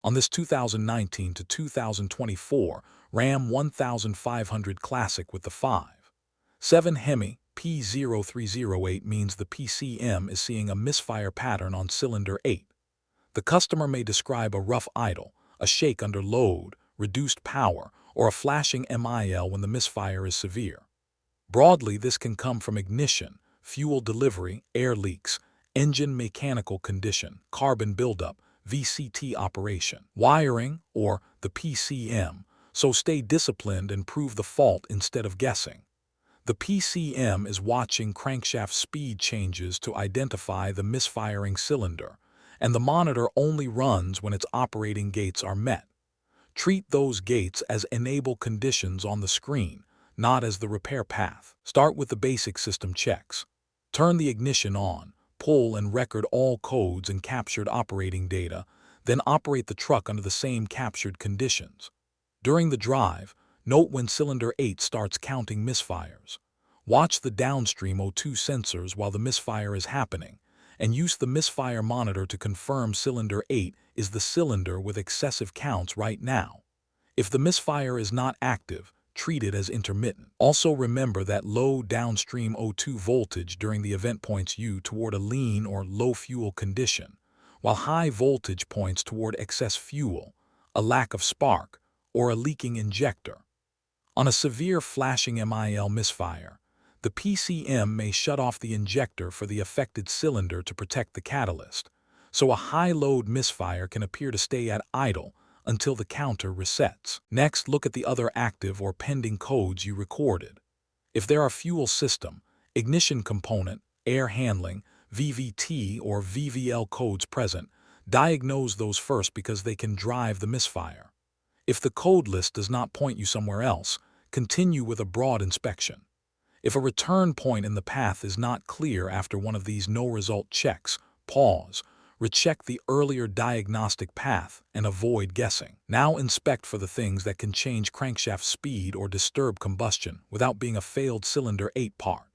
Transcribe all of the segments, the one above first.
On this 2019 to 2024 Ram 1500 Classic with the 5.7 Hemi P0308 means the PCM is seeing a misfire pattern on cylinder 8. The customer may describe a rough idle, a shake under load, reduced power, or a flashing MIL when the misfire is severe. Broadly, this can come from ignition, fuel delivery, air leaks, engine mechanical condition, carbon buildup, VCT operation, wiring, or the PCM, so stay disciplined and prove the fault instead of guessing. The PCM is watching crankshaft speed changes to identify the misfiring cylinder, and the monitor only runs when its operating gates are met. Treat those gates as enable conditions on the screen, not as the repair path. Start with the basic system checks. Turn the ignition on, pull and record all codes and captured operating data, then operate the truck under the same captured conditions. During the drive, note when cylinder 8 starts counting misfires. Watch the downstream O2 sensors while the misfire is happening, and use the misfire monitor to confirm cylinder 8 is the cylinder with excessive counts right now. If the misfire is not active, treat it as intermittent. Also remember that low downstream O2 voltage during the event points you toward a lean or low fuel condition, while high voltage points toward excess fuel, a lack of spark, or a leaking injector. On a severe flashing MIL misfire, the PCM may shut off the injector for the affected cylinder to protect the catalyst, so a high-load misfire can appear to stay at idle until the counter resets. Next, look at the other active or pending codes you recorded. If there are fuel system, ignition component, air handling, VVT or VVL codes present, diagnose those first because they can drive the misfire. If the code list does not point you somewhere else, continue with a broad inspection. If a return point in the path is not clear after one of these no-result checks, pause, recheck the earlier diagnostic path, and avoid guessing. Now inspect for the things that can change crankshaft speed or disturb combustion without being a failed cylinder 8 part.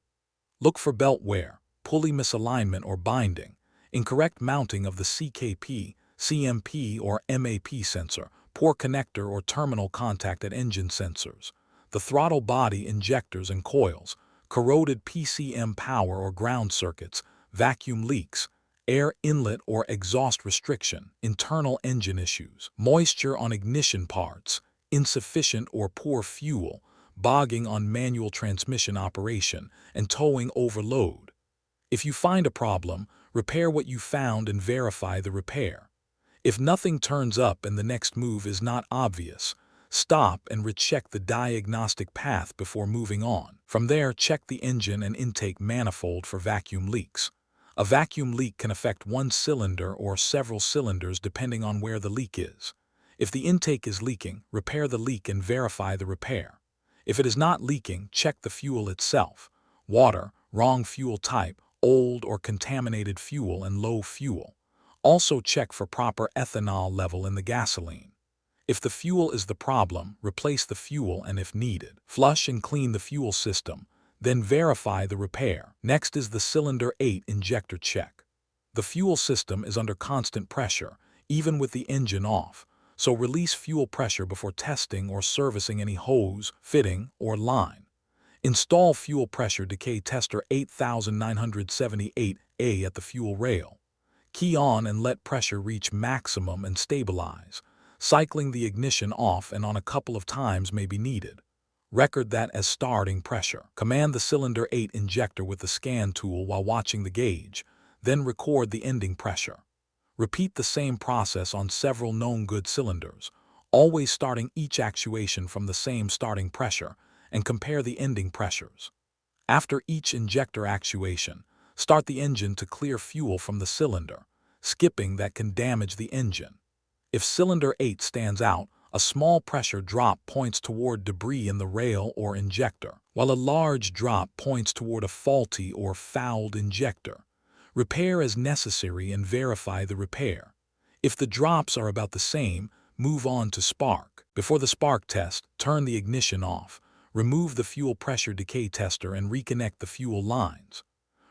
Look for belt wear, pulley misalignment or binding, incorrect mounting of the CKP, CMP or MAP sensor, poor connector or terminal contact at engine sensors, the throttle body injectors and coils, corroded PCM power or ground circuits, vacuum leaks, air inlet or exhaust restriction, internal engine issues, moisture on ignition parts, insufficient or poor fuel, bogging on manual transmission operation, and towing overload. If you find a problem, repair what you found and verify the repair. If nothing turns up and the next move is not obvious, stop and recheck the diagnostic path before moving on. From there, check the engine and intake manifold for vacuum leaks. A vacuum leak can affect one cylinder or several cylinders depending on where the leak is. If the intake is leaking, repair the leak and verify the repair. If it is not leaking, check the fuel itself. Water, wrong fuel type, old or contaminated fuel, and low fuel. Also check for proper ethanol level in the gasoline. If the fuel is the problem, replace the fuel and if needed, flush and clean the fuel system, then verify the repair. Next is the cylinder 8 injector check. The fuel system is under constant pressure, even with the engine off, so release fuel pressure before testing or servicing any hose, fitting, or line. Install fuel pressure decay tester 8978A at the fuel rail. Key on and let pressure reach maximum and stabilize. Cycling the ignition off and on a couple of times may be needed. Record that as starting pressure. Command the cylinder 8 injector with the scan tool while watching the gauge, then record the ending pressure. Repeat the same process on several known good cylinders, always starting each actuation from the same starting pressure, and compare the ending pressures. After each injector actuation, start the engine to clear fuel from the cylinder, skipping that can damage the engine. If cylinder 8 stands out, a small pressure drop points toward debris in the rail or injector, while a large drop points toward a faulty or fouled injector. Repair as necessary and verify the repair. If the drops are about the same, move on to spark. Before the spark test, turn the ignition off. Remove the fuel pressure decay tester and reconnect the fuel lines.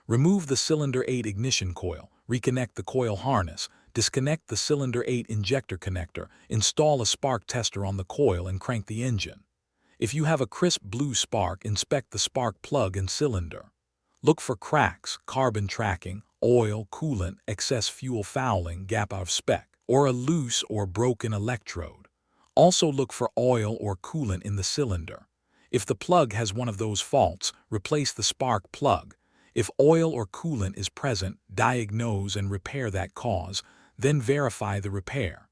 Remove the cylinder 8 ignition coil, reconnect the coil harness, disconnect the cylinder 8 injector connector, install a spark tester on the coil and crank the engine. If you have a crisp blue spark, inspect the spark plug and cylinder. Look for cracks, carbon tracking, oil, coolant, excess fuel fouling, gap out of spec, or a loose or broken electrode. Also look for oil or coolant in the cylinder. If the plug has one of those faults, replace the spark plug. If oil or coolant is present, diagnose and repair that cause, then verify the repair.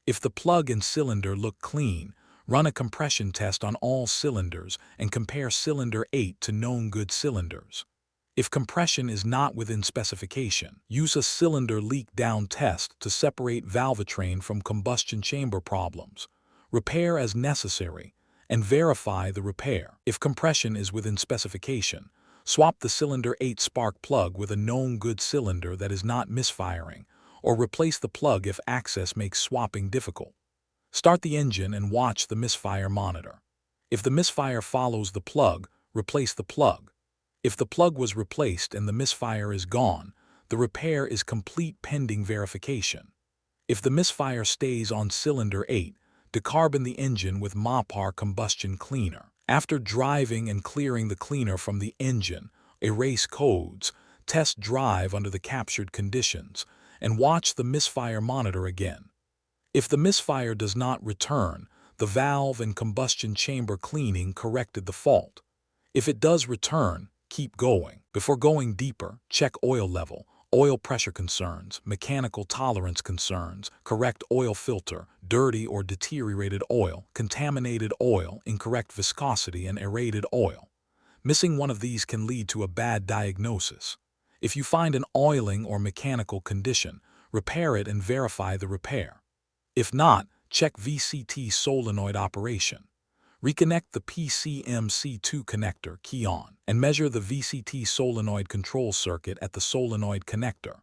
If the plug and cylinder look clean, run a compression test on all cylinders and compare cylinder 8 to known good cylinders. If compression is not within specification, use a cylinder leak down test to separate valvetrain from combustion chamber problems. Repair as necessary, and verify the repair. If compression is within specification, swap the cylinder 8 spark plug with a known good cylinder that is not misfiring, or replace the plug if access makes swapping difficult. Start the engine and watch the misfire monitor. If the misfire follows the plug, replace the plug. If the plug was replaced and the misfire is gone, the repair is complete pending verification. If the misfire stays on cylinder 8, decarbon the engine with MOPR combustion cleaner. After driving and clearing the cleaner from the engine, erase codes, test drive under the captured conditions, and watch the misfire monitor again. If the misfire does not return, the valve and combustion chamber cleaning corrected the fault. If it does return, keep going. Before going deeper, check oil level, oil pressure concerns, mechanical tolerance concerns, correct oil filter, dirty or deteriorated oil, contaminated oil, incorrect viscosity, and aerated oil. Missing one of these can lead to a bad diagnosis. If you find an oiling or mechanical condition, repair it and verify the repair. If not, check VCT solenoid operation. Reconnect the PCM-C2 connector, key on, and measure the VCT solenoid control circuit at the solenoid connector.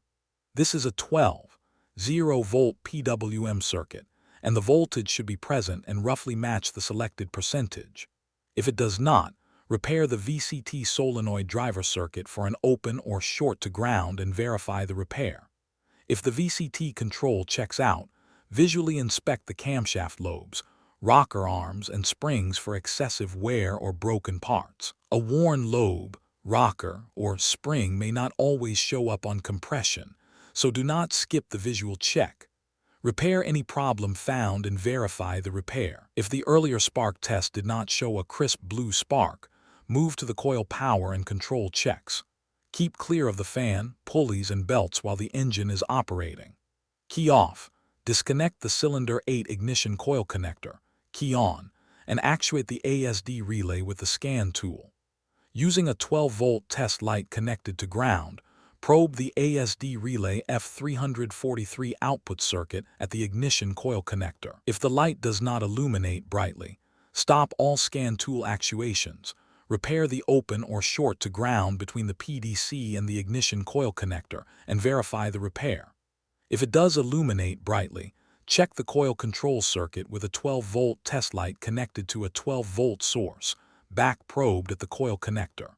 This is a 12-0-volt PWM circuit, and the voltage should be present and roughly match the selected percentage. If it does not, repair the VCT solenoid driver circuit for an open or short to ground and verify the repair. If the VCT control checks out, visually inspect the camshaft lobes, rocker arms, and springs for excessive wear or broken parts. A worn lobe, rocker, or spring may not always show up on compression, so do not skip the visual check. Repair any problem found and verify the repair. If the earlier spark test did not show a crisp blue spark, move to the coil power and control checks. Keep clear of the fan, pulleys, and belts while the engine is operating. Key off. Disconnect the cylinder 8 ignition coil connector, key on, and actuate the ASD relay with the scan tool. Using a 12-volt test light connected to ground, probe the ASD relay F343 output circuit at the ignition coil connector. If the light does not illuminate brightly, stop all scan tool actuations. Repair the open or short to ground between the PDC and the ignition coil connector and verify the repair. If it does illuminate brightly, check the coil control circuit with a 12-volt test light connected to a 12-volt source, back probed at the coil connector.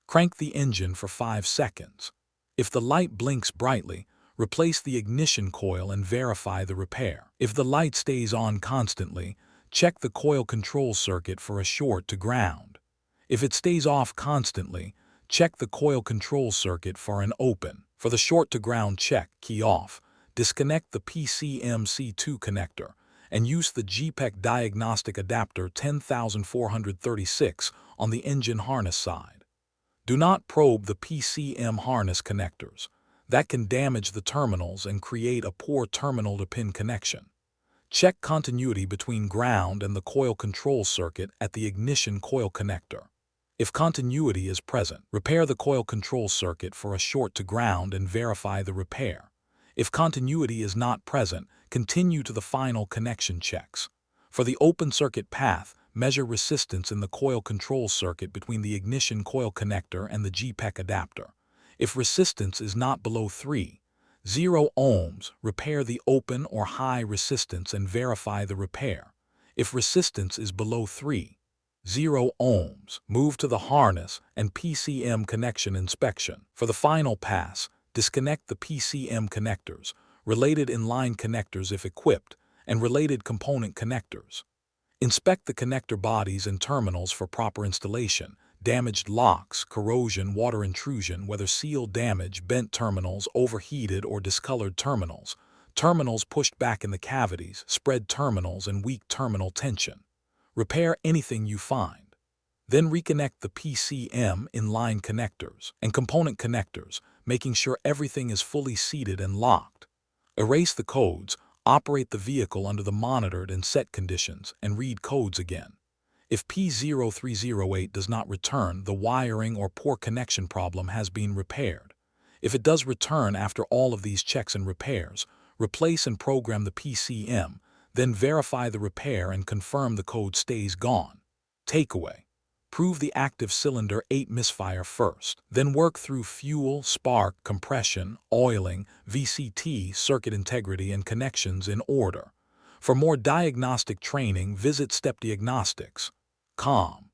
Crank the engine for 5 seconds. If the light blinks brightly, replace the ignition coil and verify the repair. If the light stays on constantly, check the coil control circuit for a short to ground. If it stays off constantly, check the coil control circuit for an open. For the short to ground check, key off. Disconnect the PCM-C2 connector and use the GPEC Diagnostic adapter 10436 on the engine harness side. Do not probe the PCM harness connectors. That can damage the terminals and create a poor terminal-to-pin connection. Check continuity between ground and the coil control circuit at the ignition coil connector. If continuity is present, repair the coil control circuit for a short to ground and verify the repair. If continuity is not present, continue to the final connection checks. For the open circuit path, measure resistance in the coil control circuit between the ignition coil connector and the GPEC adapter. If resistance is not below 3.0 ohms, repair the open or high resistance and verify the repair. If resistance is below 3.0 ohms, move to the harness and PCM connection inspection. For the final pass, disconnect the PCM connectors, related inline connectors if equipped, and related component connectors. Inspect the connector bodies and terminals for proper installation, damaged locks, corrosion, water intrusion, whether seal damage, bent terminals, overheated or discolored terminals, terminals pushed back in the cavities, spread terminals, and weak terminal tension. Repair anything you find. Then reconnect the PCM inline connectors and component connectors, making sure everything is fully seated and locked. Erase the codes, operate the vehicle under the monitored and set conditions, and read codes again. If P0308 does not return, the wiring or poor connection problem has been repaired. If it does return after all of these checks and repairs, replace and program the PCM, then verify the repair and confirm the code stays gone. Takeaway: prove the active cylinder 8 misfire first, then work through fuel, spark, compression, oiling, VCT, circuit integrity, and connections in order. For more diagnostic training, visit Diagnostics.com.